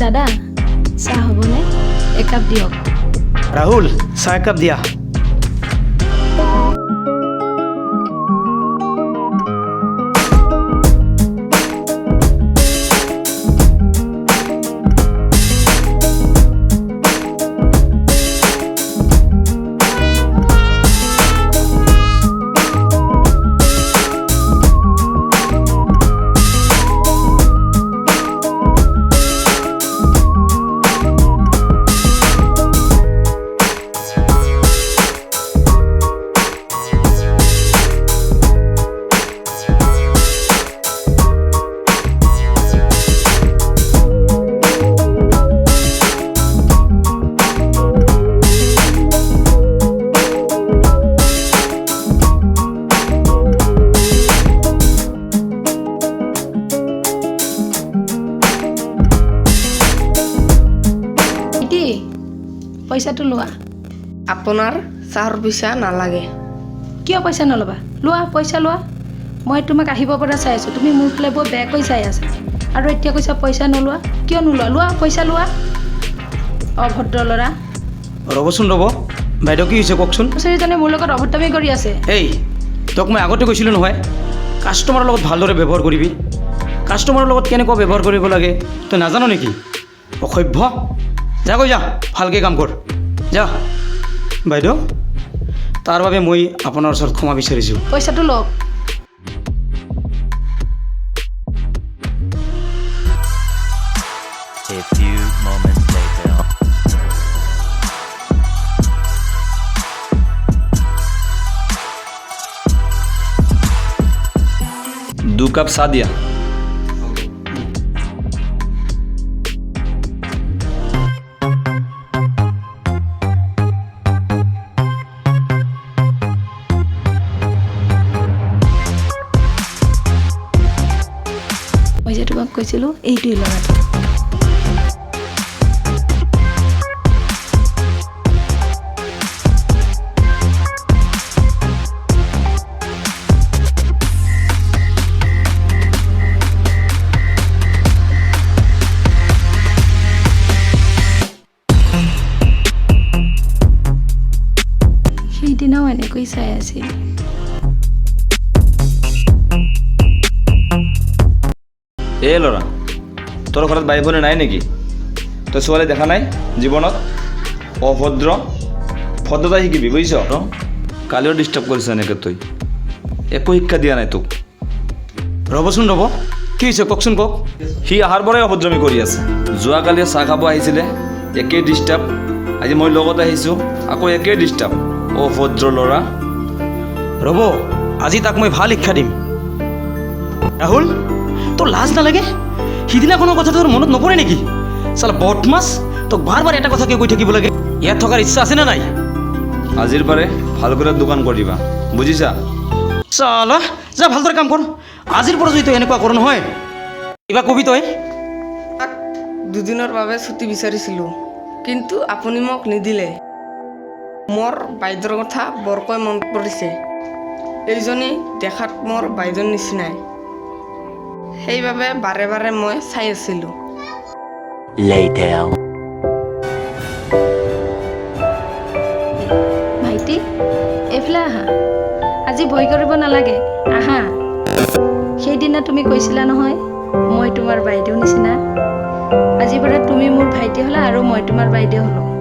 দাদা চাহ হ'বনে? একাপ দিয়ক। ৰাহুল চাহ একাপ দিয়া। পইচাটো লোৱা। আপোনাৰ চাহৰ পইচা নালাগে। কিয় পইচা নল'বা? লোৱা পইচা লোৱা। মই তোমাক আহিব পৰা চাই আছোঁ, তুমি মোৰ ফালে বৰ বেয়াকৈ চাই আছা আৰু এতিয়া কৈছা পইচা নোলোৱা। কিয় নোলোৱা? লোৱা পইচা লোৱা। অভদ্ৰ ল'ৰা। ৰ'বচোন ৰ'ব, বাইদেউ কি হৈছে কওকচোন। ছোৱালীজনে মোৰ লগত অভদ্ৰামি কৰি আছে। এই তোক মই আগতে কৈছিলোঁ নহয়, কাষ্টমাৰৰ লগত ভালদৰে ব্যৱহাৰ কৰিবি। কাষ্টমাৰৰ লগত কেনেকুৱা ব্যৱহাৰ কৰিব লাগে তই নাজানো নেকি? অসভ্য। যা কৈ যা, ভালকৈ কাম কৰ যা। বাইদেউ তাৰ বাবে মই আপোনাৰ ওচৰত ক্ষমা বিচাৰিছোঁ। পইচাটো লওক। A few moments later. 2 cup চাহ দিয়া। মই যে তোমাক কৈছিলোঁ এইটোৱেই ল'ৰাটো। সেইদিনাও এনেকৈ চাই আছিল। এই ল'ৰা, তোৰ ঘৰত বাই ভনী নাই নেকি? তই ছোৱালী দেখা নাই জীৱনত? অভদ্ৰ, ভদ্ৰতা শিকিবি বুজিছ? কালিও ডিষ্টাৰ্ব কৰিছ এনেকৈ তই, একো শিক্ষা দিয়া নাই তোক। ৰ'বচোন ৰ'ব, কি হৈছে কওকচোন কওক। সি আহাৰ পৰাই অভদ্ৰামি কৰি আছে। যোৱাকালি চাহ খাব আহিছিলে, একেই ডিষ্টাৰ্ব। আজি মই লগত আহিছোঁ, আকৌ একেই ডিষ্টাৰ্ব। অভদ্ৰ ল'ৰা। ৰ'ব আজি তাক মই ভাল শিক্ষা দিম। ৰাহুল তোৰ লাজ নালাগে? সিদিনাখনৰ কথা তোৰ মনত নপৰে নেকি? চালা বদমাছ, তোক বাৰ বাৰ এটা কথাকে কৈ থাকিব লাগে। ইয়াত থকাৰ ইচ্ছা আছেনে নাই? আজিৰ পাৰে ভালকৈ দোকান কৰিবা বুজিছা? চালা যা ভালদৰে কাম কৰ। আজিৰ পৰা যদি তই এনেকুৱা কৰ নহয়, কিবা কবি তই? তাক 2 দিনৰ বাবে ছুটি বিচাৰিছিলোঁ, কিন্তু আপুনি মোক নিদিলে। মোৰ বাইদেউৰ কথা বৰকৈ মনত পৰিছে। এইজনী দেখাত মোৰ বাইদেউৰ নিচিনাই, সেইবাবে বাৰে বাৰে মই চাই আছিলোঁ। ভাইটি এইফালে আহা। আজি ভয় কৰিব নালাগে, আহা। সেইদিনা তুমি কৈছিলা নহয় মই তোমাৰ বাইদেউ নিচিনা। আজিৰ পৰা তুমি মোৰ ভাইটি হ'লা আৰু মই তোমাৰ বাইদেউ হ'লোঁ।